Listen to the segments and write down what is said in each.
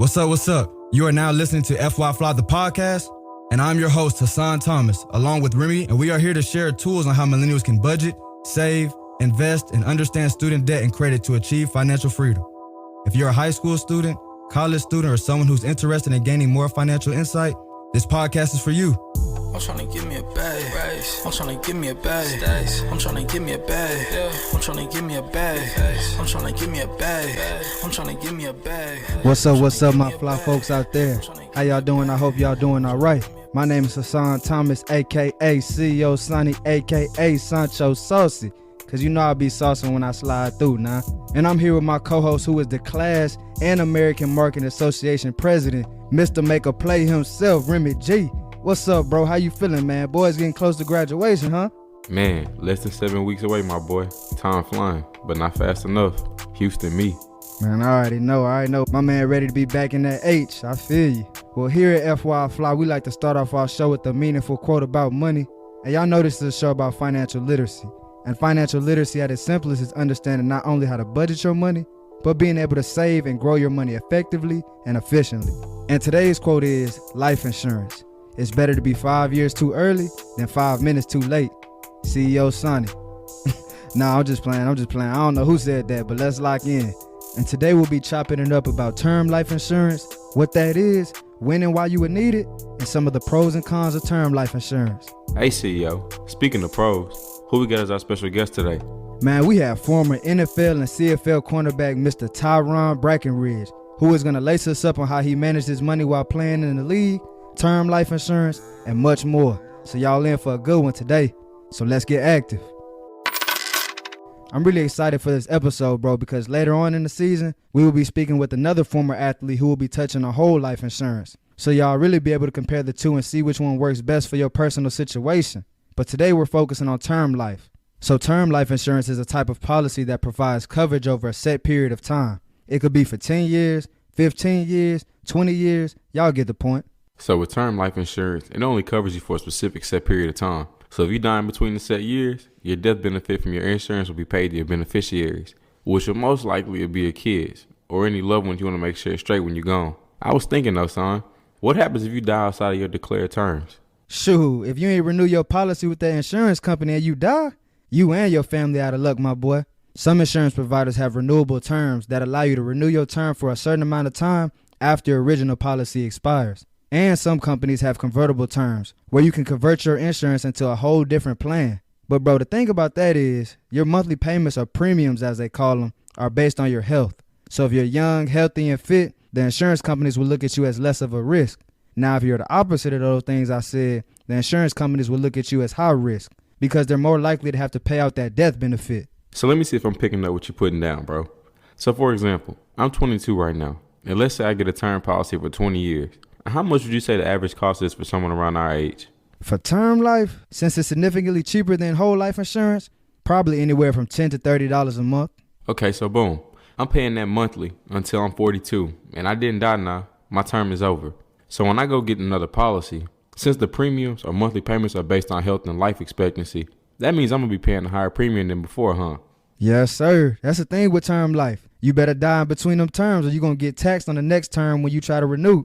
What's up, what's up? You are now listening to FY Fly the podcast, and I'm your host, Hassan Thomas, along with Remy, and we are here to share tools on how millennials can budget, save, invest, and understand student debt and credit to achieve financial freedom. If you're a high school student, college student, or someone who's interested in gaining more financial insight, this podcast is for you. I'm tryna give me a bag. I'm tryna give me a bag. I'm tryna give me a bag. I'm tryna give me a bag. I'm tryna give me a bag. I'm tryna give me a bag. What's up, my fly folks out there? How y'all doing? I hope y'all doing all right. My name is Hassan Thomas, aka CEO Sonny, aka Sancho Saucy. Cause you know I'll be saucing when I slide through now. And I'm here with my co-host, who is the Class and American Marketing Association president, Mr. Make a Play himself, Remy G. What's up, bro? How you feeling, man? Boys getting close to graduation, huh? Man, less than 7 weeks away, my boy. Time flying, but not fast enough. Houston, me. Man, I already know. My man ready to be back in that H. I feel you. Well, here at FY Fly, we like to start off our show with a meaningful quote about money. And y'all know this is a show about financial literacy. And financial literacy at its simplest is understanding not only how to budget your money, but being able to save and grow your money effectively and efficiently. And today's quote is life insurance. It's better to be 5 years too early than 5 minutes too late. CEO Sonny. Nah, I'm just playing. I don't know who said that, but let's lock in. And today we'll be chopping it up about term life insurance, what that is, when and why you would need it, and some of the pros and cons of term life insurance. Hey, CEO. Speaking of pros, who we got as our special guest today? Man, we have former NFL and CFL cornerback Mr. Tyron Brackenridge, who is going to lace us up on how he managed his money while playing in the league, term life insurance, and much more. So y'all in for a good one today. So let's get active. I'm really excited for this episode, bro, because later on in the season, we will be speaking with another former athlete who will be touching on whole life insurance. So y'all really be able to compare the two and see which one works best for your personal situation. But today we're focusing on term life. So term life insurance is a type of policy that provides coverage over a set period of time. It could be for 10 years, 15 years, 20 years. Y'all get the point. So with term life insurance, it only covers you for a specific set period of time. So if you die in between the set years, your death benefit from your insurance will be paid to your beneficiaries, which will most likely be your kids or any loved ones you want to make sure it's straight when you're gone. I was thinking though, son, what happens if you die outside of your declared terms? Shoot, if you ain't renew your policy with that insurance company and you die, you and your family out of luck, my boy. Some insurance providers have renewable terms that allow you to renew your term for a certain amount of time after your original policy expires. And some companies have convertible terms where you can convert your insurance into a whole different plan. But bro, the thing about that is your monthly payments or premiums, as they call them, are based on your health. So if you're young, healthy, and fit, the insurance companies will look at you as less of a risk. Now, if you're the opposite of those things I said, the insurance companies will look at you as high risk because they're more likely to have to pay out that death benefit. So let me see if I'm picking up what you're putting down, bro. So for example, I'm 22 right now, and let's say I get a term policy for 20 years. How much would you say the average cost is for someone around our age? For term life, since it's significantly cheaper than whole life insurance, probably anywhere from $10 to $30 a month. Okay, so boom. I'm paying that monthly until I'm 42, and I didn't die now. My term is over. So when I go get another policy, since the premiums or monthly payments are based on health and life expectancy, that means I'm going to be paying a higher premium than before, huh? Yes, sir. That's the thing with term life. You better die in between them terms or you're going to get taxed on the next term when you try to renew.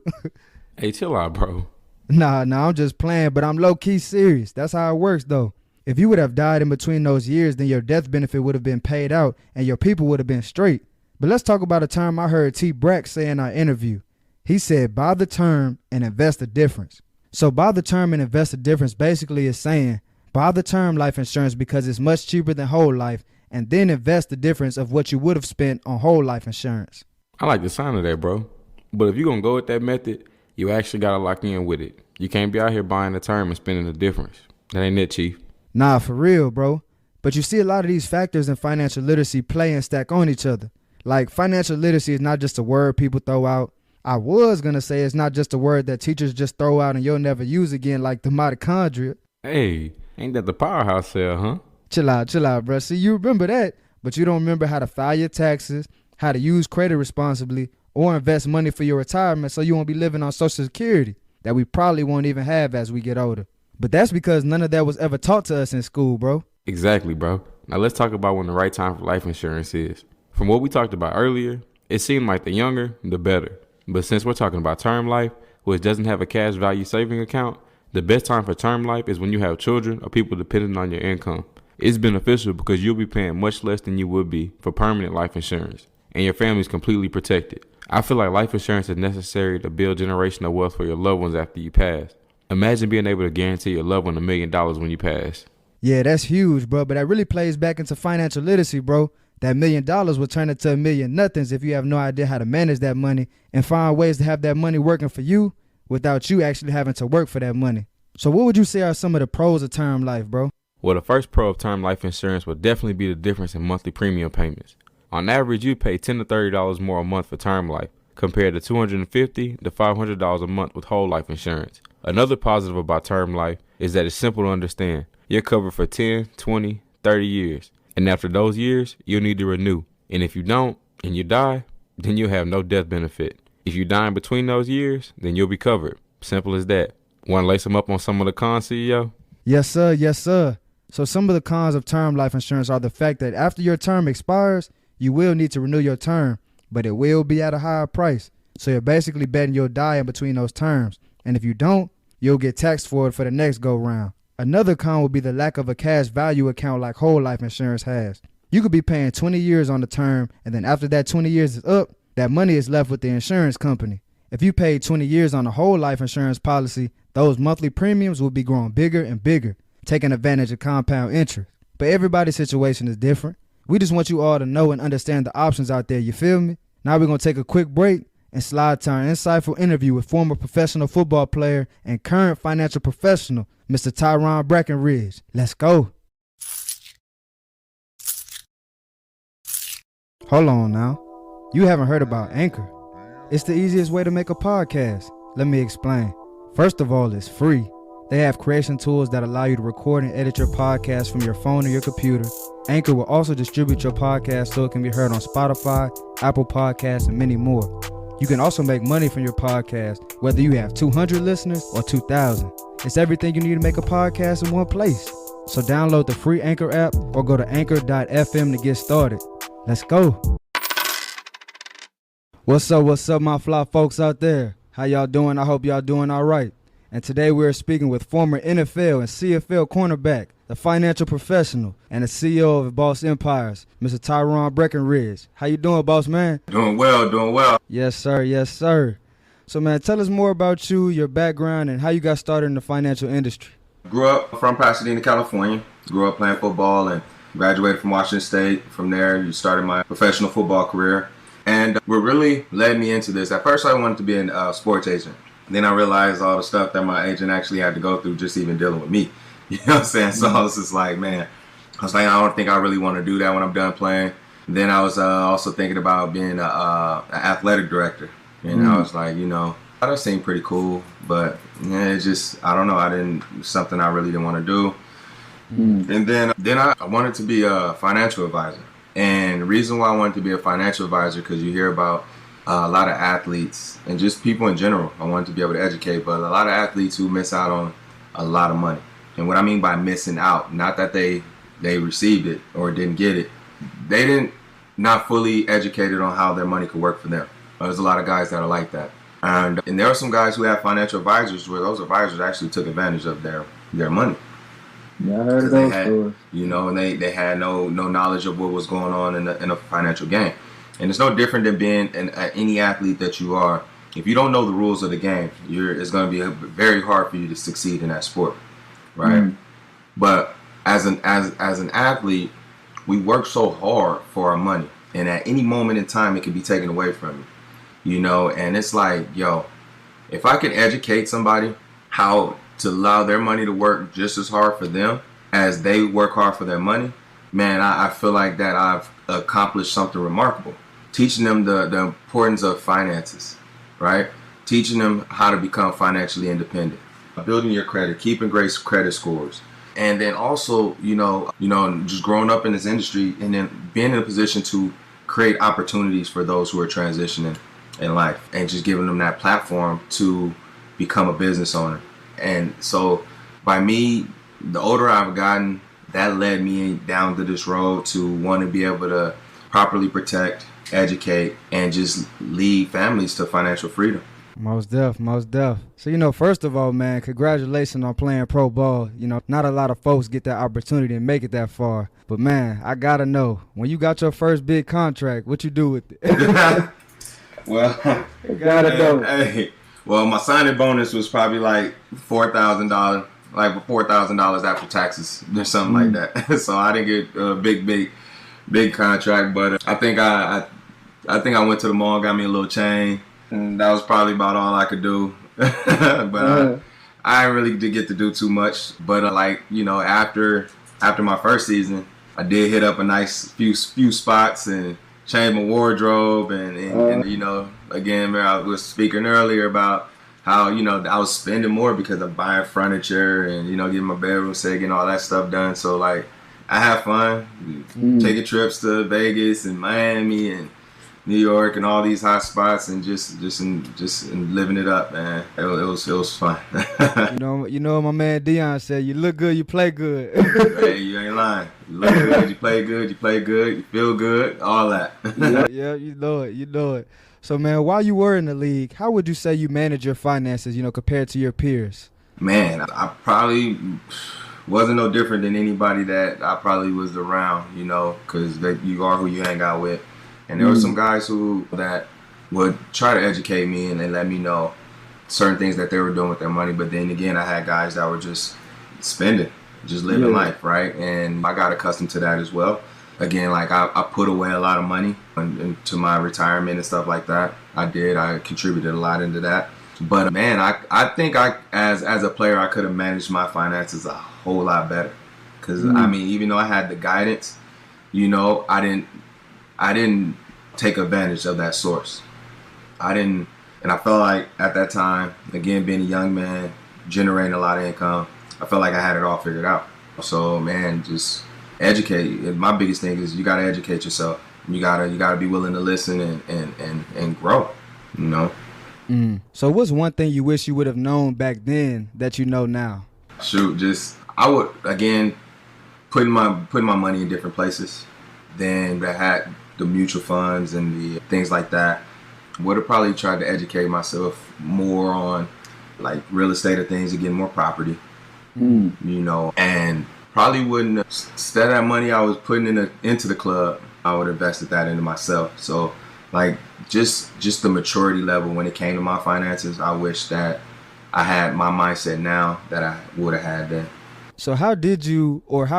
Hey, chill out, bro. Nah, I'm just playing, but I'm low-key serious. That's how it works, though. If you would have died in between those years, then your death benefit would have been paid out and your people would have been straight. But let's talk about a term I heard Brack say in our interview. He said, buy the term and invest the difference. So buy the term and invest the difference basically is saying, buy the term life insurance because it's much cheaper than whole life, and then invest the difference of what you would have spent on whole life insurance. I like the sound of that, bro. But if you're going to go with that method, you actually got to lock in with it. You can't be out here buying the term and spending the difference. That ain't it, Chief. Nah, for real, bro. But you see a lot of these factors in financial literacy play and stack on each other. Like financial literacy is not just a word people throw out. I was going to say it's not just a word that teachers just throw out and you'll never use again like the mitochondria. Hey, ain't that the powerhouse cell, huh? Chill out, bro. See, you remember that, but you don't remember how to file your taxes, how to use credit responsibly, or invest money for your retirement so you won't be living on Social Security that we probably won't even have as we get older. But that's because none of that was ever taught to us in school, bro. Exactly, bro. Now let's talk about when the right time for life insurance is. From what we talked about earlier, it seemed like the younger, the better. But since we're talking about term life, which doesn't have a cash value saving account, the best time for term life is when you have children or people dependent on your income. It's beneficial because you'll be paying much less than you would be for permanent life insurance, and your family's completely protected. I feel like life insurance is necessary to build generational wealth for your loved ones after you pass. Imagine being able to guarantee your loved one $1 million when you pass. Yeah, that's huge, bro. But that really plays back into financial literacy, bro. That $1 million will turn into $1 million nothings if you have no idea how to manage that money and find ways to have that money working for you without you actually having to work for that money. So what would you say are some of the pros of term life, bro? Well, the first pro of term life insurance would definitely be the difference in monthly premium payments. On average, you pay $10 to $30 more a month for term life, compared to $250 to $500 a month with whole life insurance. Another positive about term life is that it's simple to understand. You're covered for 10, 20, 30 years. And after those years, you'll need to renew. And if you don't, and you die, then you'll have no death benefit. If you die in between those years, then you'll be covered. Simple as that. Want to lace them up on some of the cons, CEO? Yes, sir. Yes, sir. So some of the cons of term life insurance are the fact that after your term expires, you will need to renew your term, but it will be at a higher price. So you're basically betting you'll die in between those terms. And if you don't, you'll get taxed for it for the next go round. Another con would be the lack of a cash value account like whole life insurance has. You could be paying 20 years on the term, and then after that 20 years is up, that money is left with the insurance company. If you paid 20 years on a whole life insurance policy, those monthly premiums will be growing bigger and bigger, taking advantage of compound interest. But everybody's situation is different. We just want you all to know and understand the options out there, you feel me? Now we're going to take a quick break and slide to our insightful interview with former professional football player and current financial professional, Mr. Tyron Brackenridge. Let's go. Hold on now. You haven't heard about Anchor. It's the easiest way to make a podcast. Let me explain. First of all, it's free. They have creation tools that allow you to record and edit your podcast from your phone or your computer. Anchor will also distribute your podcast so it can be heard on Spotify, Apple Podcasts, and many more. You can also make money from your podcast, whether you have 200 listeners or 2,000. It's everything you need to make a podcast in one place. So download the free Anchor app or go to anchor.fm to get started. Let's go. What's up, my fly folks out there? How y'all doing? I hope y'all doing all right. And today we're speaking with former NFL and CFL cornerback, the financial professional, and the CEO of Boss Empires, Mr. Tyron Brackenridge. How you doing, boss man? Doing well. Yes, sir. So, man, tell us more about you, your background, and how you got started in the financial industry. Grew up from Pasadena, California. Grew up playing football and graduated from Washington State. From there, started my professional football career. And what really led me into this, at first I wanted to be a sports agent. Then I realized all the stuff that my agent actually had to go through just even dealing with me. You know what I'm saying? So I was just like, man, I don't think I really want to do that when I'm done playing. Then I was also thinking about being an athletic director. And I was like, that seemed pretty cool. But yeah, it's just, I don't know. Something I really didn't want to do. And then I wanted to be a financial advisor. And the reason why I wanted to be a financial advisor, because you hear about a lot of athletes and just people in general. I wanted to be able to educate, but a lot of athletes who miss out on a lot of money. And what I mean by missing out, not that they received it or didn't get it. They didn't not fully educated on how their money could work for them. There's a lot of guys that are like that. And there are some guys who have financial advisors where those advisors actually took advantage of their money. Yeah, I heard those stories. And they had no knowledge of what was going on in a financial game. And it's no different than being any athlete that you are. If you don't know the rules of the game, it's going to be very hard for you to succeed in that sport, right? But as an athlete, we work so hard for our money, and at any moment in time, it can be taken away from you. And it's like, if I can educate somebody how to allow their money to work just as hard for them as they work hard for their money, man, I feel like that I've accomplished something remarkable. Teaching them the importance of finances, right? Teaching them how to become financially independent. Building your credit, keeping great credit scores. And then also, just growing up in this industry and then being in a position to create opportunities for those who are transitioning in life and just giving them that platform to become a business owner. And so by me, the older I've gotten, that led me down to this road to want to be able to properly protect educate, and just lead families to financial freedom. Most def. So, first of all, man, congratulations on playing pro ball. Not a lot of folks get that opportunity and make it that far. But, man, I got to know, when you got your first big contract, what you do with it? Well, gotta know. Hey, well, my signing bonus was probably like $4,000, like $4,000 after taxes or something like that. So I didn't get a big contract, but I think I went to the mall, got me a little chain. And that was probably about all I could do. But I didn't really get to do too much. But after my first season, I did hit up a nice few spots and changed my wardrobe. And again, man, I was speaking earlier about how, I was spending more because I'm buying furniture and, getting my bedroom set, getting all that stuff done. So, I have fun taking trips to Vegas and Miami and New York and all these hot spots and just living it up, man. It was fun. you know what my man Dion said, you look good, you play good. Hey, you ain't lying. You look good, you play good, you feel good, all that. Yeah, you know it. So, man, while you were in the league, how would you say you manage your finances, compared to your peers? Man, I probably wasn't no different than anybody that I probably was around, because you are who you hang out with. And there were some guys that would try to educate me and they let me know certain things that they were doing with their money. But then again, I had guys that were just spending, just living life, right? And I got accustomed to that as well. Again, I put away a lot of money into my retirement and stuff like that. I contributed a lot into that. But man, I think as a player, I could have managed my finances a whole lot better. Because even though I had the guidance, I didn't take advantage of that source. And I felt like at that time, again, being a young man, generating a lot of income, I felt like I had it all figured out. So, man, just educate. My biggest thing is you got to educate yourself. You gotta be willing to listen and grow, So what's one thing you wish you would have known back then that you know now? Shoot, I would, again, putting my money in different places than that had the mutual funds and the things like that. Would have probably tried to educate myself more on real estate or things, again, more property, and probably wouldn't have, instead of that money I was putting into the club, I would have invested that into myself. So just the maturity level when it came to my finances, I wish that I had my mindset now that I would have had then. So how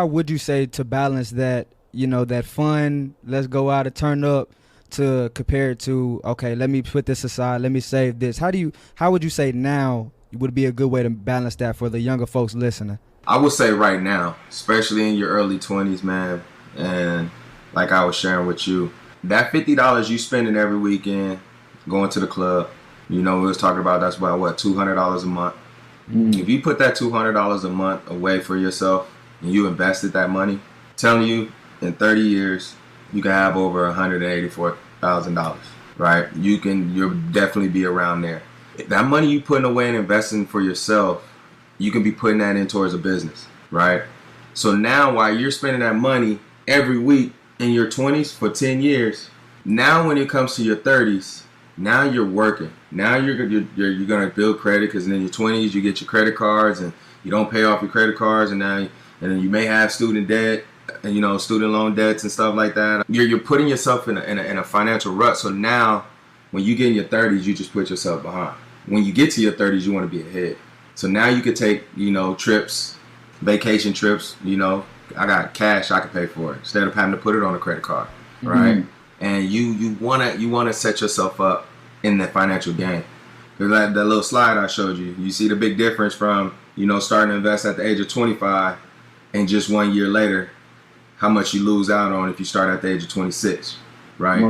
would you say to balance that, that fun, let's go out and turn up, to compare it to, okay, let me put this aside, let me save this. How would you say now would be a good way to balance that for the younger folks listening? I would say right now, especially in your early 20s, man, and like I was sharing with you, that $50 you spending every weekend going to the club, we was talking about that's about what, $200 a month. If you put that $200 a month away for yourself and you invested that money, I'm telling you, in 30 years, you can have over $184,000, right? You'll definitely be around there. That money you putting away and investing for yourself, you can be putting that in towards a business, right? So now while you're spending that money every week in your 20s for 10 years, now when it comes to your 30s, now you're working. Now you're going to build credit, because in your 20s you get your credit cards and you don't pay off your credit cards, and then you may have student debt and student loan debts and stuff like that. You're putting yourself in a financial rut. So now when you get in your 30s, you just put yourself behind. When you get to your 30s, you want to be ahead. So now you could take trips, vacation trips. I got cash I can pay for it instead of having to put it on a credit card, right? And you wanna set yourself up in the financial game. Because that little slide I showed you, you see the big difference from starting to invest at the age of 25 and just 1 year later, how much you lose out on if you start at the age of 26, right?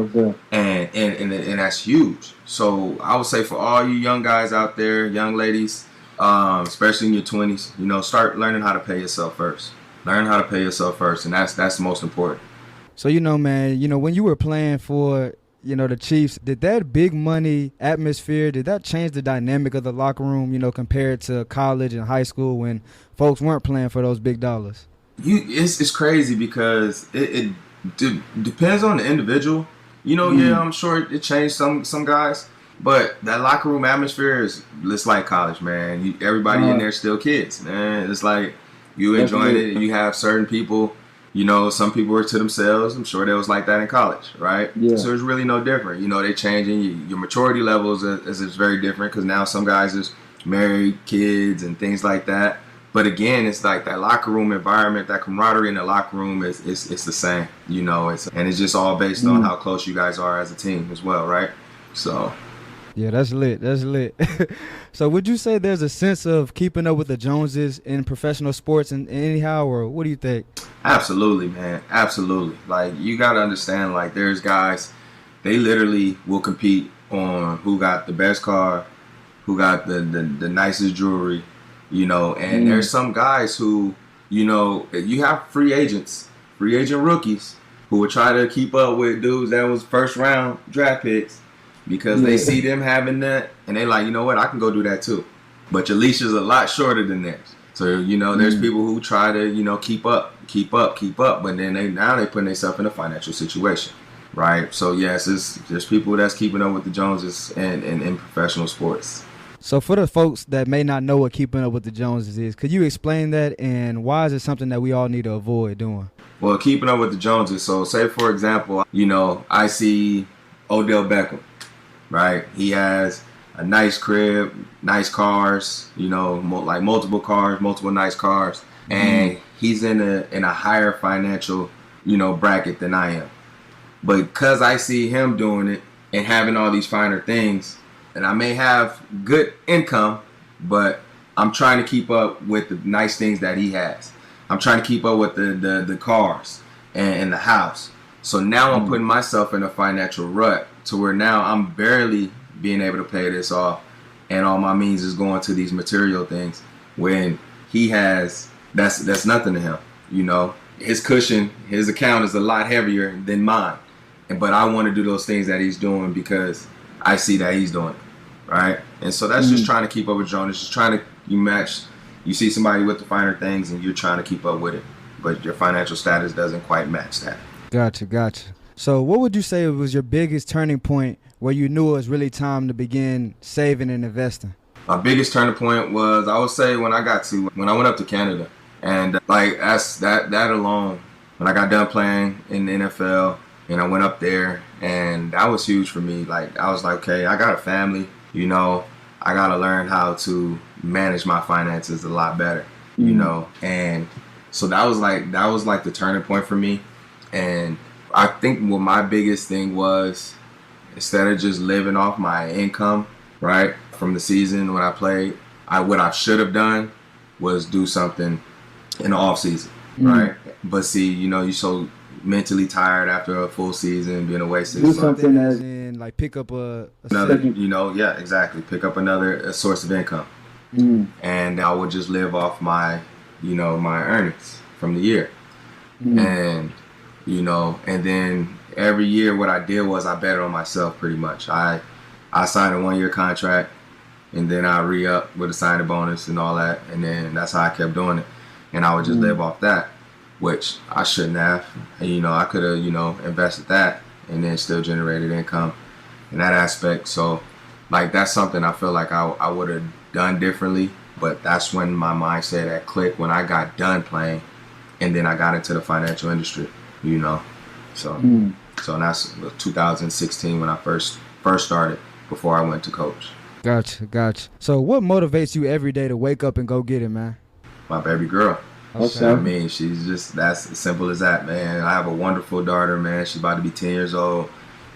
And that's huge. So I would say for all you young guys out there, young ladies, especially in your 20s, start learning how to pay yourself first. Learn how to pay yourself first, and that's the most important. So, man, when you were playing for, the Chiefs, did that big money atmosphere, did that change the dynamic of the locker room, compared to college and high school when folks weren't playing for those big dollars? It's crazy because it depends on the individual. Yeah, I'm sure it changed some guys. But that locker room atmosphere is it's like college, man. Everybody in there still kids, man. It's like you enjoying it. You have certain people, some people were to themselves. I'm sure that was like that in college, right? Yeah. So it's really no different. They changing. Your maturity levels is very different because now some guys is married, kids, and things like that. But again, it's like that locker room environment, that camaraderie in the locker room is the same, and it's just all based on how close you guys are as a team as well, right? So. Yeah, that's lit. That's lit. So would you say there's a sense of keeping up with the Joneses in professional sports and anyhow, or what do you think? Absolutely, man. Absolutely. Like, you got to understand, like, there's guys, they literally will compete on who got the best car, who got the nicest jewelry, and there's some guys who, you have free agent rookies who will try to keep up with dudes that was first round draft picks. Because they see them having that, and they like, you know what, I can go do that too. But your leash is a lot shorter than theirs. So, there's people who try to, keep up. But then they putting themselves in a financial situation, right? So, yes, there's people that's keeping up with the Joneses and in professional sports. So for the folks that may not know what keeping up with the Joneses is, could you explain that, and why is it something that we all need to avoid doing? Well, keeping up with the Joneses, so say, for example, I see Odell Beckham. Right, he has a nice crib, nice cars, like multiple cars, multiple nice cars, and he's in a higher financial, bracket than I am. But because I see him doing it and having all these finer things, and I may have good income, but I'm trying to keep up with the nice things that he has. I'm trying to keep up with the cars and the house. So now I'm putting myself in a financial rut to where now I'm barely being able to pay this off, and all my means is going to these material things when he has that's nothing to him. His cushion, his account is a lot heavier than mine, but I want to do those things that he's doing because I see that he's doing it, right? And so that's just trying to keep up with Jonas, just trying to you see somebody with the finer things and you're trying to keep up with it, but your financial status doesn't quite match that. Gotcha. So what would you say was your biggest turning point where you knew it was really time to begin saving and investing? My biggest turning point was, I would say, when I went up to Canada. And like that alone, when I got done playing in the NFL and I went up there, and that was huge for me. Like, I was like, okay, I got a family, I got to learn how to manage my finances a lot better, and so that was like the turning point for me. And I think what my biggest thing was, instead of just living off my income, right, from the season when I played, what I should have done was do something in the off season, right? But see, you're so mentally tired after a full season, being away 6 months. Do something as in, like, pick up another, yeah, exactly. Pick up another source of income. And I would just live off my, my earnings from the year. And and then every year what I did was I betted on myself pretty much. I signed a 1-year contract, and then I re-up with a signing bonus and all that, and then that's how I kept doing it. And I would just live off that, which I shouldn't have. And, I could have, invested that and then still generated income in that aspect. So, like, that's something I feel like I would have done differently, but that's when my mindset had clicked when I got done playing, and then I got into the financial industry. So that's 2016 when I first started, before I went to coach. Gotcha. So what motivates you every day to wake up and go get it, man? My baby girl. Okay. I mean, that's as simple as that, man. I have a wonderful daughter, man. She's about to be 10 years old.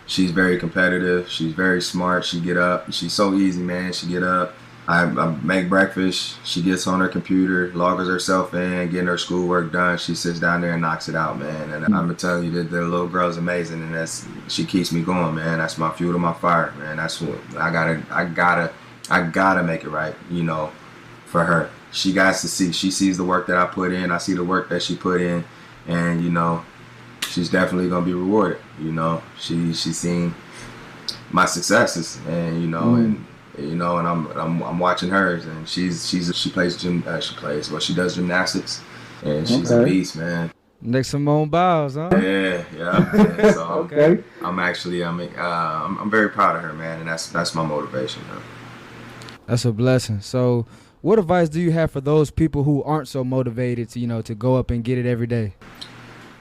She's very competitive. She's very smart. She get up. She's so easy, man. She get up. I make breakfast. She gets on her computer, logs herself in, getting her schoolwork done. She sits down there and knocks it out, man. And I'm gonna tell you that the little girl's amazing, and she keeps me going, man. That's my fuel to my fire, man. That's what I gotta make it right, for her. She got to see. She sees the work that I put in. I see the work that she put in, and she's definitely gonna be rewarded. She's seen my successes, and and I'm watching hers, and she does gymnastics, and she's a beast, man. Next Simone Biles, huh? Yeah. So Okay. I'm very proud of her, man, and that's my motivation, man. That's a blessing. So, what advice do you have for those people who aren't so motivated to go up and get it every day?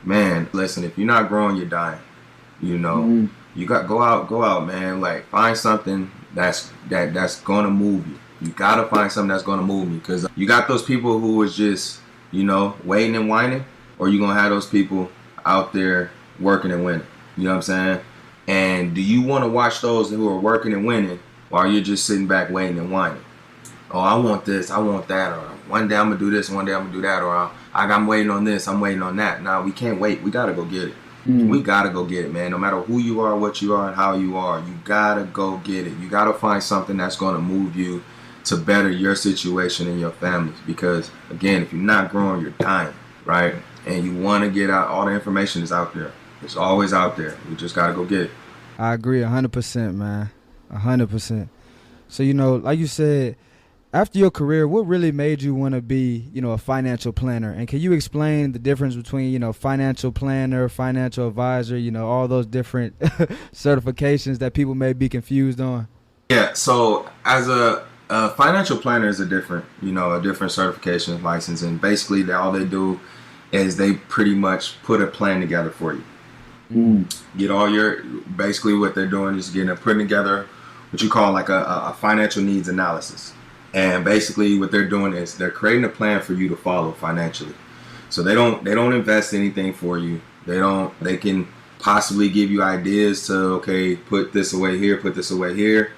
Man, listen, if you're not growing, you're dying. You got go out, man. Like, find something that's gonna move you. You gotta find something that's gonna move you, because you got those people who is just waiting and whining, or you gonna have those people out there working and winning. You know what I'm saying? And do you want to watch those who are working and winning while you're just sitting back waiting and whining? Oh, I want this, I want that, or one day I'm gonna do this, one day I'm gonna do that, or I'm waiting on this, I'm waiting on that. Nah, we can't wait. We gotta go get it. We gotta go get it, man. No matter who you are, what you are, and how you are, you gotta go get it. You gotta find something that's gonna move you to better your situation and your families. Because again, if you're not growing, you're dying, right? And you want to get out. All the information is out there. It's always out there. You just gotta go get it. I agree 100%, man. 100%. So, like you said, after your career, what really made you want to be, a financial planner? And can you explain the difference between, financial planner, financial advisor, all those different certifications that people may be confused on? Yeah. So as a financial planner is a different certification license, and basically all they do is they pretty much put a plan together for you. Get all basically what they're doing is putting together what you call like a financial needs analysis. And basically what they're doing is they're creating a plan for you to follow financially. So they don't invest anything for you. They can possibly give you ideas to, okay, put this away here, put this away here.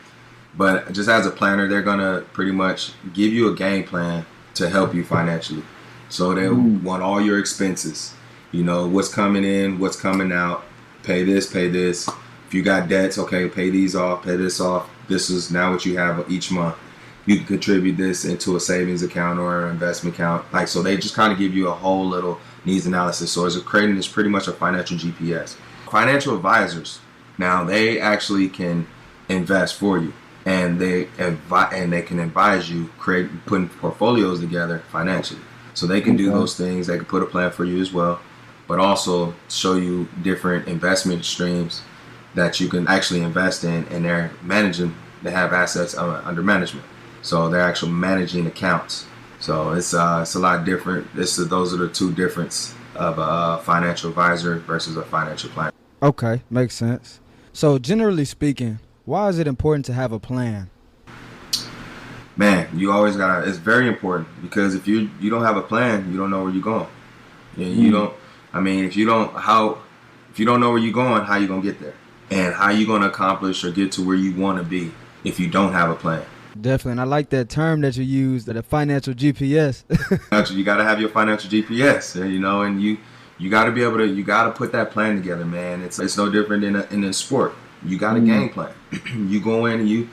But just as a planner, they're going to pretty much give you a game plan to help you financially. So they want all your expenses, what's coming in, what's coming out, pay this, pay this. If you got debts, okay, pay these off, pay this off. This is now what you have each month. You can contribute this into a savings account or an investment account. Like, so they just kind of give you a whole little needs analysis. So it's creating this pretty much a financial GPS. Financial advisors, now they actually can invest for you, and they can advise you putting portfolios together financially. So they can do those things. They can put a plan for you as well, but also show you different investment streams that you can actually invest in, and they're managing. They have assets under management. So they're actually managing accounts. So it's a lot different. Those are the two differences of a financial advisor versus a financial planner. Okay, makes sense. So generally speaking, why is it important to have a plan? Man, you always gotta. It's very important, because if you don't have a plan, you don't know where you're going. You don't. I mean, if you don't know where you're going, how you gonna get there, and how you gonna accomplish or get to where you want to be if you don't have a plan? Definitely, and I like that term that you used, the financial GPS. You got to have your financial GPS, and you got to be able to, you got to put that plan together, man. It's no different in a sport. You got a game plan. You go in and you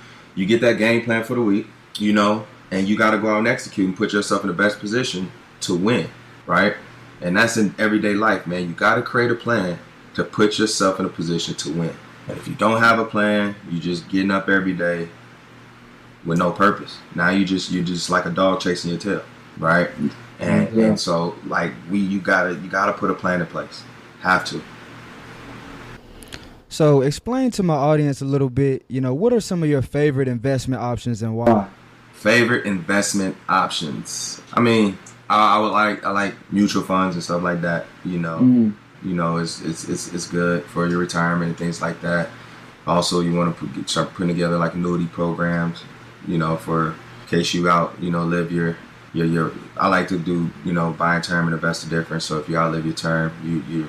get that game plan for the week, and you got to go out and execute and put yourself in the best position to win, right? And that's in everyday life, man. You got to create a plan to put yourself in a position to win. And if you don't have a plan, you just getting up every day with no purpose. Now you're just like a dog chasing your tail, right? And so like you gotta put a plan in place. Have to. So explain to my audience a little bit, what are some of your favorite investment options and why? Favorite investment options. I mean, I like mutual funds and stuff like that. It's good for your retirement and things like that. Also, you want to start putting together like annuity programs, for in case you live your I like to do, buy a term and invest a difference. So if you outlive your term, you're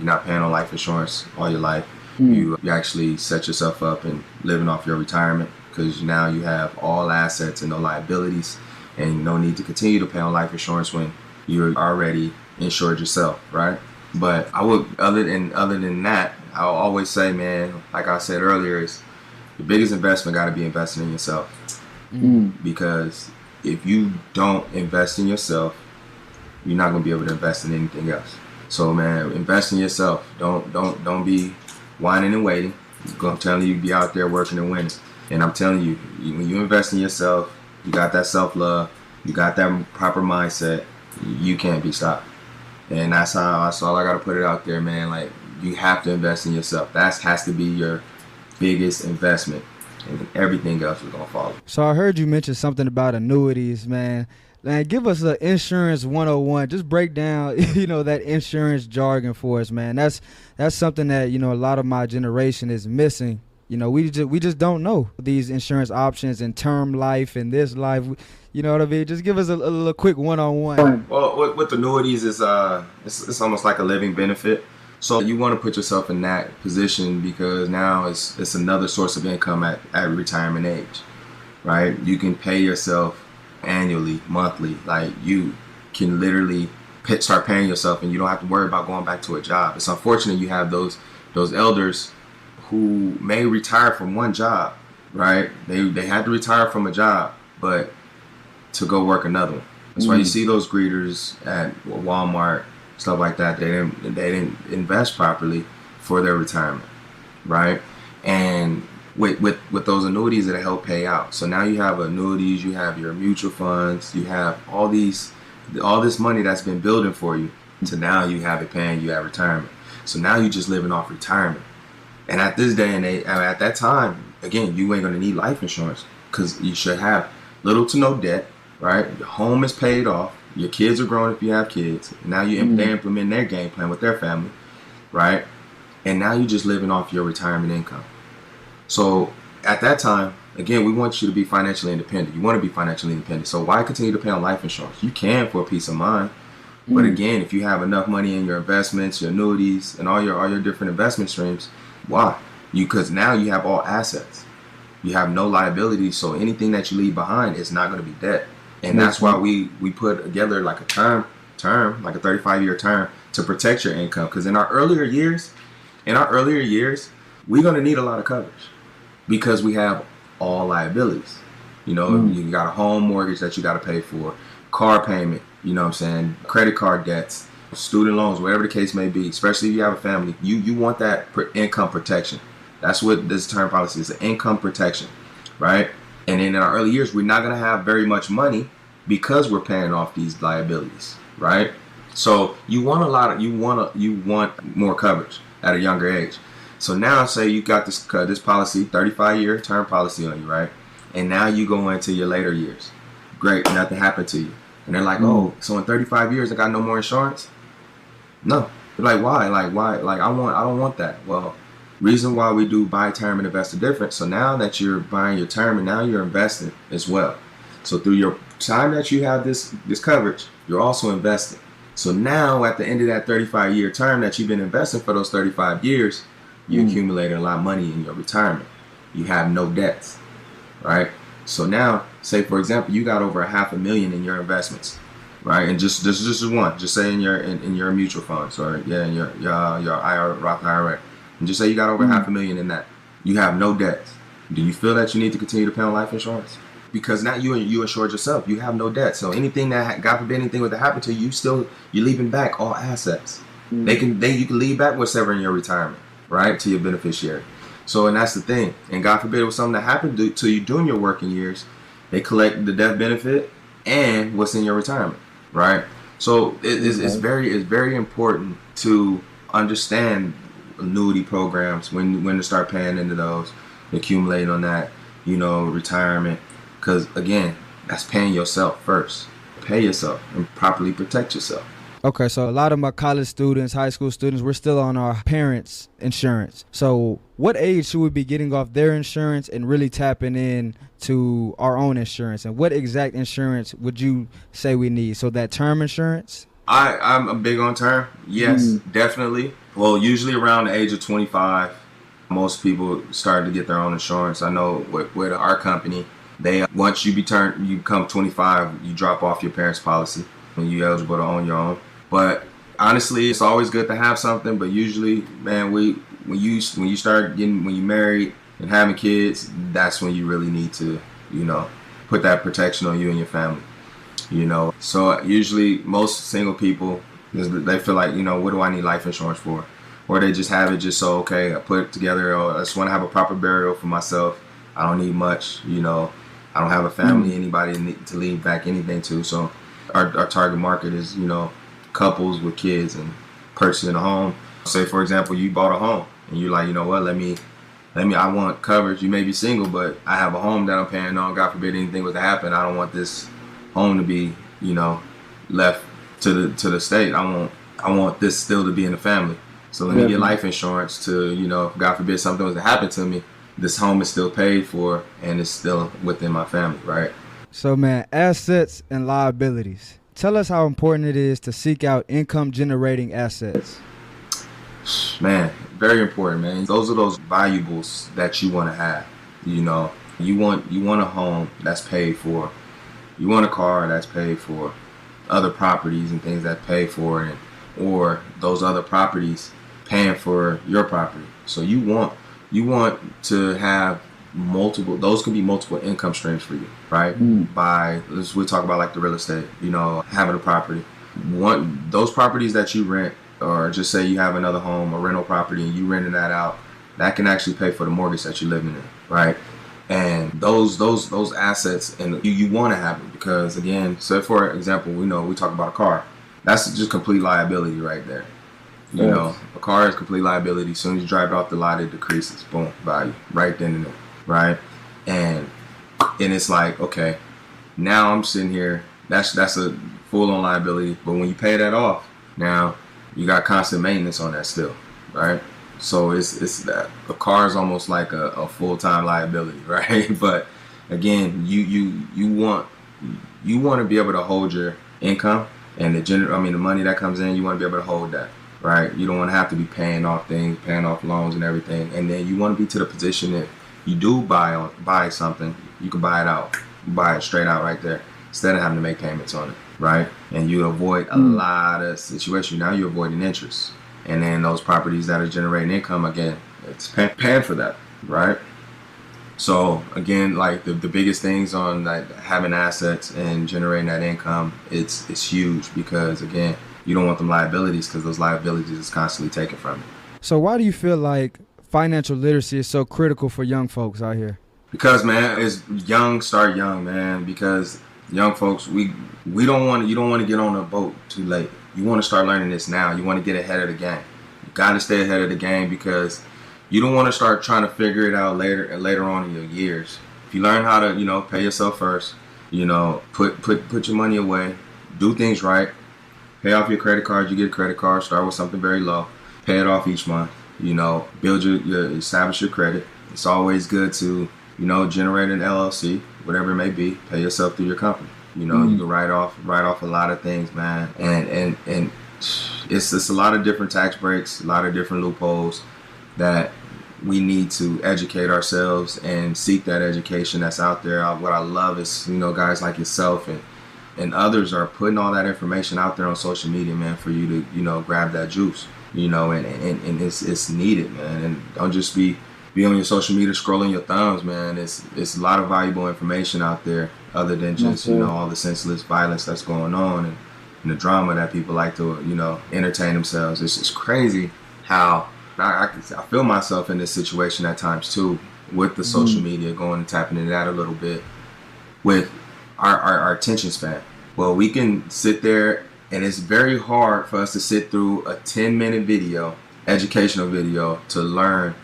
not paying on life insurance all your life. You actually set yourself up and living off your retirement, because now you have all assets and no liabilities, and no need to continue to pay on life insurance when you're already insured yourself, right? But I would, other than that, I'll always say, man, like I said earlier, is the biggest investment got to be investing in yourself. Because if you don't invest in yourself, you're not gonna be able to invest in anything else. So, man, invest in yourself. Don't be whining and waiting. I'm telling you, be out there working and winning. And I'm telling you, when you invest in yourself, you got that self-love, you got that proper mindset, you can't be stopped. And that's all I got to put it out there, man. Like, you have to invest in yourself. That has to be your biggest investment, and then everything else is gonna follow. So I heard you mention something about annuities, man. Man, give us an insurance 101. Just break down, that insurance jargon for us, man. That's something that, a lot of my generation is missing. We just don't know these insurance options and term life and this life. You know what I mean? Just give us a little quick one-on-one. Well, with annuities is it's almost like a living benefit. So you want to put yourself in that position because now it's another source of income at retirement age, right? You can pay yourself annually, monthly. Like, you can literally start paying yourself, and you don't have to worry about going back to a job. It's unfortunate you have those elders who may retire from one job, right? They had to retire from a job, but to go work another one. That's why you see those greeters at Walmart, stuff like that. They didn't invest properly for their retirement, right? And with those annuities that help pay out. So now you have annuities, you have your mutual funds, you have all this money that's been building for you. So now you have it paying you at retirement. So now you're just living off retirement. And at this day and age, at that time, again, you ain't gonna need life insurance because you should have little to no debt, right? Your home is paid off. Your kids are grown if you have kids. Now they implement their game plan with their family, right? And now you're just living off your retirement income. So at that time, again, we want you to be financially independent. You want to be financially independent. So why continue to pay on life insurance? You can for peace of mind. But again, if you have enough money in your investments, your annuities, and all your different investment streams, why? Because now you have all assets. You have no liabilities. So anything that you leave behind is not going to be debt. And that's why we put together like a term, like a 35-year term to protect your income. Because in our earlier years, we're going to need a lot of coverage because we have all liabilities. You got a home mortgage that you got to pay for, car payment, credit card debts, student loans, whatever the case may be, especially if you have a family. You want that income protection. That's what this term policy is, income protection, right? And in our early years, we're not going to have very much money because we're paying off these liabilities, right? So you want more coverage at a younger age. So now, say you got this policy, 35-year term policy on you, right? And now you go into your later years. Great, nothing happened to you. And they're like, oh, so in 35 years, I got no more insurance? No. They're like, why? Like, why? Like, I don't want that. Well, reason why we do buy term and invest are different. So now that you're buying your term and now you're investing as well. So through your time that you have this coverage, you're also investing. So now at the end of that 35-year term that you've been investing for those 35 years, you accumulated a lot of money in your retirement. You have no debts, right? So now, say for example, you got over $500,000 in your investments, right? And just one, just say in your mutual funds or in your IRA, Roth IRA, and just say you got over $500,000 in that. You have no debts. Do you feel that you need to continue to pay on life insurance? Because now you insured yourself. You have no debt. So anything that, God forbid, anything would happen to you, you're leaving back all assets. You can leave back whatever in your retirement, right, to your beneficiary. So, and that's the thing. And God forbid it was something that happened to you during your working years, they collect the death benefit and what's in your retirement, right? So it's very important to understand annuity programs, when to start paying into those, accumulating on that, retirement. Because again, that's paying yourself first. Pay yourself and properly protect yourself. Okay, so a lot of my college students, high school students, we're still on our parents' insurance. So what age should we be getting off their insurance and really tapping in to our own insurance? And what exact insurance would you say we need? So that term insurance? I'm big on term. Yes, definitely. Well, usually around the age of 25, most people start to get their own insurance. I know with our company, once you become 25, you drop off your parents' policy when you're eligible to own your own. But honestly, it's always good to have something. But usually, man, when you married and having kids, that's when you really need to, put that protection on you and your family. So usually most single people, they feel like, what do I need life insurance for? Or they just have it just so, okay, I put it together. I just want to have a proper burial for myself. I don't need much, I don't have a family, anybody to leave back anything to. So our target market is, couples with kids and purchasing a home. Say, for example, you bought a home and you're like, you know what, I want coverage. You may be single, but I have a home that I'm paying on. God forbid anything was to happen. I don't want this home to be, left to the state. I want this still to be in the family. So let me get life insurance to, God forbid something was to happen to me. This home is still paid for and it's still within my family, right? So, man, assets and liabilities. Tell us how important it is to seek out income-generating assets. Man, very important, man. Those are those valuables that you want to have. You want a home that's paid for. You want a car that's paid for. Other properties and things that pay for it, or those other properties paying for your property. So you want to have multiple. Those can be multiple income streams for you, right? We talk about like the real estate. Having a property. Those properties that you rent. Or just say you have another home, a rental property, and you renting that out, that can actually pay for the mortgage that you're living in, right? And those assets, and you want to have them because, again, so for example, we talk about a car. That's just complete liability right there. A car is complete liability. As soon as you drive it off the lot, it decreases. Boom, value right then and there, right? And it's like, okay, now I'm sitting here. That's a full-on liability. But when you pay that off, now you got constant maintenance on that still, right? So it's that a car is almost like a full-time liability, right? But again, you want to be able to hold your income and the money that comes in. You want to be able to hold that, right? You don't want to have to be paying off things, paying off loans and everything. And then you want to be to the position that you do buy something, you can buy it out, buy it straight out right there instead of having to make payments on it. Right, and you avoid a lot of situations. Now you're avoiding interest, and then those properties that are generating income again, it's paying for that, right? So again, like the biggest things on like having assets and generating that income, it's huge because again, you don't want them liabilities because those liabilities is constantly taken from you. So why do you feel like financial literacy is so critical for young folks out here? Because man, start young, man. Because young folks, you don't want to get on a boat too late. You want to start learning this now. You want to get ahead of the game. You got to stay ahead of the game because you don't want to start trying to figure it out later on in your years. If you learn how to, pay yourself first, put your money away, do things right, pay off your credit card. You get a credit card, start with something very low, pay it off each month. Establish your credit. It's always good to, generate an LLC, whatever it may be, pay yourself through your company. You can write off a lot of things, man. And it's a lot of different tax breaks, a lot of different loopholes that we need to educate ourselves and seek that education that's out there. What I love is, guys like yourself and others are putting all that information out there on social media, man, for you to, grab that juice, and it's needed, man. And don't just be on your social media scrolling your thumbs, man. It's a lot of valuable information out there other than just, all the senseless violence that's going on and the drama that people like to, entertain themselves. It's just crazy how I feel myself in this situation at times too with the social media going and tapping into that a little bit with our attention span. Well, we can sit there and it's very hard for us to sit through a 10-minute video, educational video to learn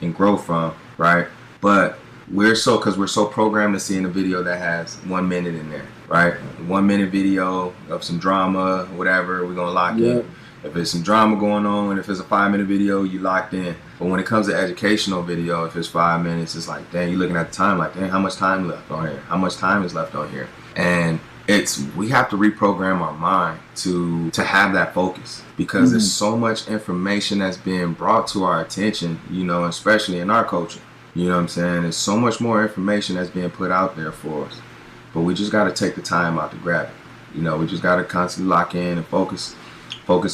and grow from, right? But because we're so programmed to seeing a video that has 1 minute in there, right? 1 minute video of some drama, whatever, we're gonna lock in. If there's some drama going on, if it's a 5-minute video, you locked in. But when it comes to educational video, if it's 5 minutes, it's like, dang, you're looking at the time like, dang, how much time left on here? How much time is left on here? And we have to reprogram our mind to have that focus because there's so much information that's being brought to our attention, especially in our culture. You know what I'm saying? There's so much more information that's being put out there for us. But we just got to take the time out to grab it. We just got to constantly lock in and focus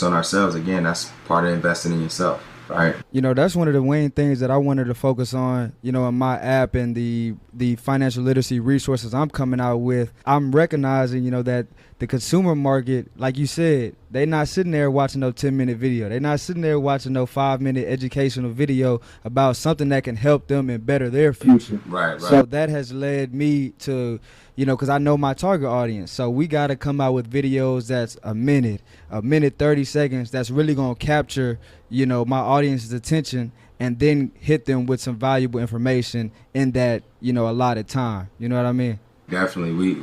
on ourselves. Again, that's part of investing in yourself, right? That's one of the main things that I wanted to focus on, in my app and the financial literacy resources I'm coming out with. I'm recognizing, that the consumer market, like you said, They not sitting there watching no 10-minute video. They not sitting there watching no 5-minute educational video about something that can help them and better their future. Right. So that has led me to, because I know my target audience. So we got to come out with videos that's a minute 30 seconds that's really going to capture, my audience's attention and then hit them with some valuable information in that, allotted time. You know what I mean? Definitely. We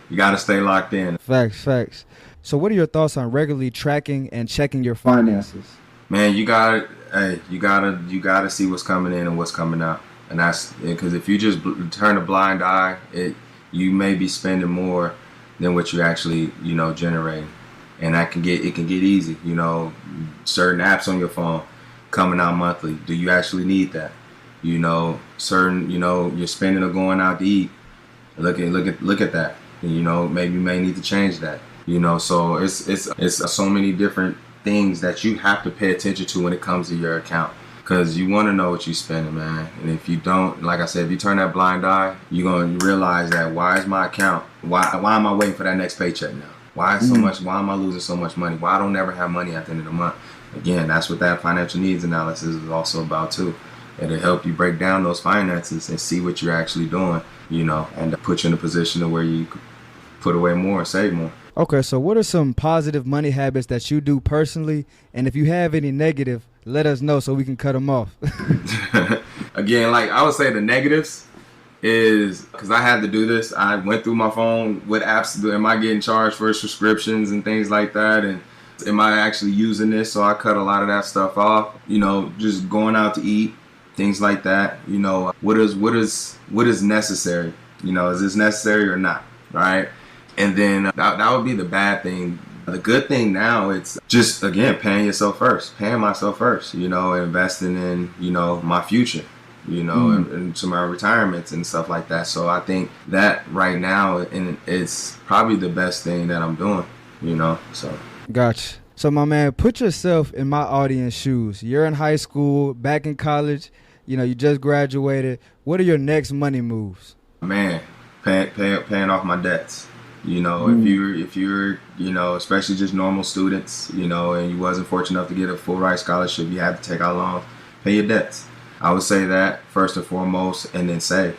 you got to stay locked in. Facts. So what are your thoughts on regularly tracking and checking your finances? Man, you gotta see what's coming in and what's coming out, and that's because if you just turn a blind eye, you may be spending more than what you actually generating, and it can get easy. Certain apps on your phone coming out monthly. Do you actually need that? Certain you're spending or going out to eat. Look at that. Maybe you may need to change that. So it's so many different things that you have to pay attention to when it comes to your account, because you want to know what you're spending, man. And if you don't, like I said, if you turn that blind eye, you're going to realize that why is my account, why am I waiting for that next paycheck now? Why am I losing so much money? Why I don't ever have money at the end of the month? Again, that's what that financial needs analysis is also about too. It'll help you break down those finances and see what you're actually doing, and put you in a position to where you could put away more and save more. Okay, so what are some positive money habits that you do personally? And if you have any negative, let us know so we can cut them off. Again, like I would say the negatives is, because I had to do this, I went through my phone, what apps am I getting charged for subscriptions and things like that, and am I actually using this? So I cut a lot of that stuff off, just going out to eat, things like that. What is necessary? Is this necessary or not? Right? And then that would be the bad thing. The good thing now, it's just, again, paying myself first, investing in, my future, and to my retirements and stuff like that. So I think that right now, and it's probably the best thing that I'm doing, so. Gotcha. So my man, put yourself in my audience shoes. You're in high school, back in college, you just graduated. What are your next money moves? Man, paying off my debts. If you're, especially just normal students, and you wasn't fortunate enough to get a full ride scholarship, you had to take out loans, pay your debts. I would say that first and foremost, and then save.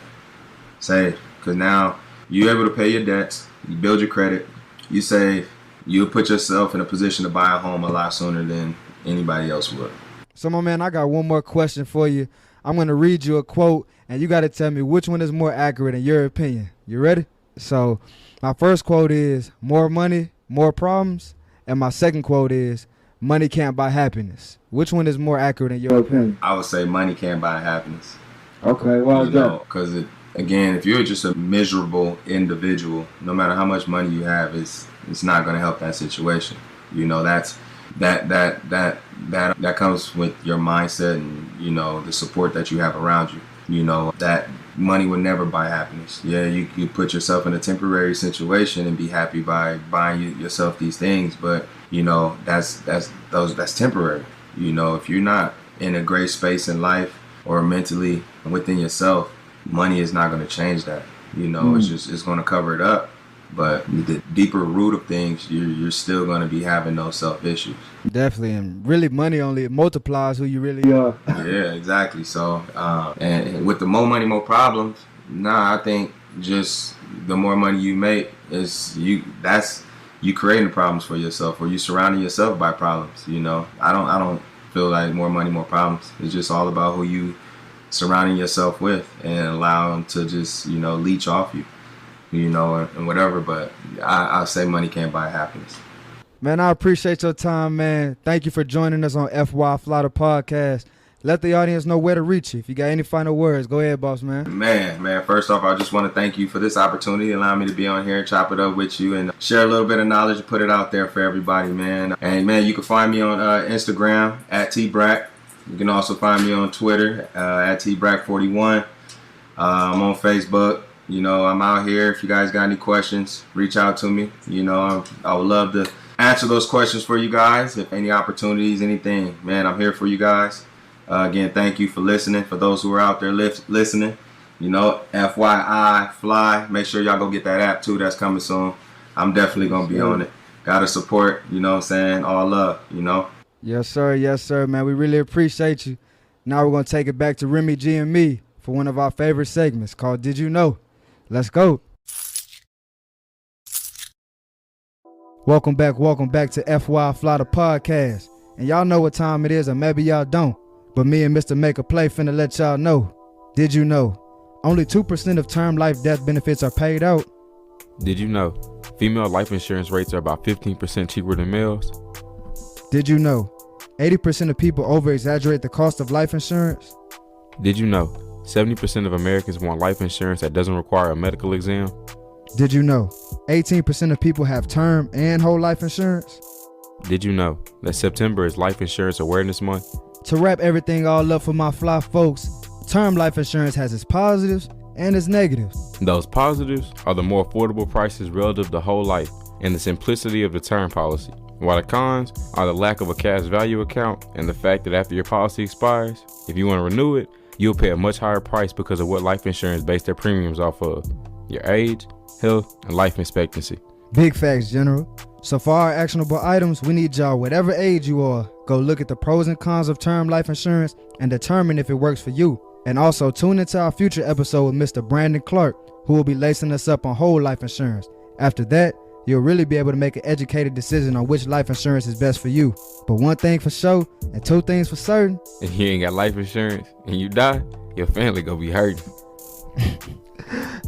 Because now you're able to pay your debts, you build your credit, you save, you'll put yourself in a position to buy a home a lot sooner than anybody else would. So my man, I got one more question for you. I'm going to read you a quote, and you got to tell me which one is more accurate in your opinion. You ready? So my first quote is, more money, more problems. And my second quote is, money can't buy happiness. Which one is more accurate in your opinion? I would say money can't buy happiness. Okay, well done. Because, again, if you're just a miserable individual, no matter how much money you have, it's not going to help that situation. That comes with your mindset and, the support that you have around you. That money would never buy happiness. Yeah, you put yourself in a temporary situation and be happy by buying yourself these things, but that's temporary. If you're not in a great space in life or mentally within yourself, money is not going to change that. It's going to cover it up. But the deeper root of things, you're still going to be having those self issues. Definitely, and really money only multiplies who you really are. Yeah, exactly. So, and with the more money, more problems. I think just the more money you make is you creating problems for yourself, or you surrounding yourself by problems. I don't feel like more money, more problems. It's just all about who you surrounding yourself with and allow them to just leech off you. And whatever, but I'll say money can't buy happiness. Man, I appreciate your time, man. Thank you for joining us on FY Fly the podcast. Let the audience know where to reach you. If you got any final words, go ahead, boss, man. Man, first off, I just want to thank you for this opportunity, allowing me to be on here and chop it up with you and share a little bit of knowledge and put it out there for everybody, man. And, man, you can find me on Instagram at @tbrack. You can also find me on Twitter at @tbrack41. I'm on Facebook. I'm out here. If you guys got any questions, reach out to me. I would love to answer those questions for you guys. If any opportunities, anything, man, I'm here for you guys. Again, thank you for listening. For those who are out there listening, FYI Fly. Make sure y'all go get that app too. That's coming soon. I'm definitely gonna be on it. Gotta support, you know what I'm saying? All love, you know? Yes, sir, man. We really appreciate you. Now we're going to take it back to Remy G and me for one of our favorite segments called Did You Know? Let's go. Welcome back to FY Fly the podcast. And y'all know what time it is, or maybe y'all don't. But me and Mr. Make a Play finna let y'all know. Did you know? Only 2% of term life death benefits are paid out. Did you know female life insurance rates are about 15% cheaper than males? Did you know 80% of people over-exaggerate the cost of life insurance? Did you know 70% of Americans want life insurance that doesn't require a medical exam? Did you know 18% of people have term and whole life insurance? Did you know that September is Life Insurance Awareness Month? To wrap everything all up for my fly folks, term life insurance has its positives and its negatives. Those positives are the more affordable prices relative to whole life and the simplicity of the term policy, while the cons are the lack of a cash value account and the fact that after your policy expires, if you want to renew it, you'll pay a much higher price because of what life insurance based their premiums off of: your age, health, and life expectancy. Big facts, General. So for our actionable items, we need y'all, whatever age you are, go look at the pros and cons of term life insurance and determine if it works for you. And also tune into our future episode with Mr. Brandon Clark, who will be lacing us up on whole life insurance. After that, you'll really be able to make an educated decision on which life insurance is best for you. But one thing for sure, and two things for certain. If you ain't got life insurance and you die, your family gonna be hurting.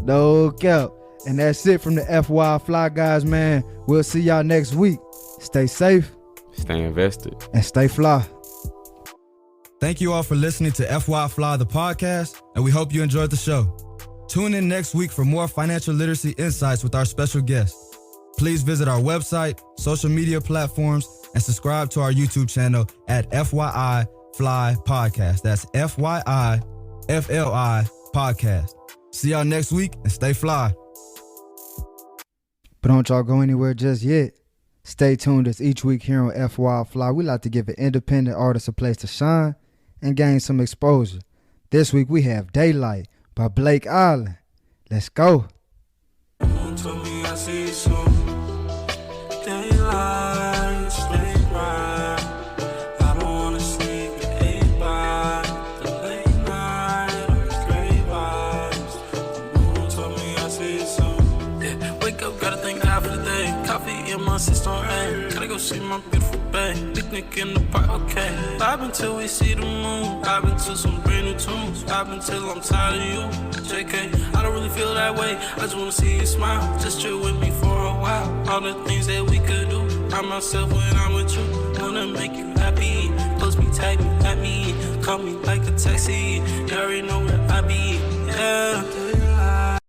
No cap. And that's it from the FY Fly guys, man. We'll see y'all next week. Stay safe. Stay invested. And stay fly. Thank you all for listening to FY Fly the podcast, and we hope you enjoyed the show. Tune in next week for more financial literacy insights with our special guest. Please visit our website, social media platforms, and subscribe to our YouTube channel at FYI Fly Podcast. That's FYI FLI Podcast. See y'all next week and stay fly. But don't y'all go anywhere just yet. Stay tuned as each week here on FY Fly, we like to give an independent artist a place to shine and gain some exposure. This week we have Daylight by Blake Island. Let's go. Gotta go see my beautiful babe. Picnic in the park, okay. Vibe until we see the moon. Vibe into some brand new tunes. Vibe until I'm tired of you. JK, I don't really feel that way. I just wanna see you smile. Just chill with me for a while. All the things that we could do. I'm myself when I'm with you. Wanna make you happy. Post me, tag me, at me. Call me like a taxi. You already know where I be. Yeah.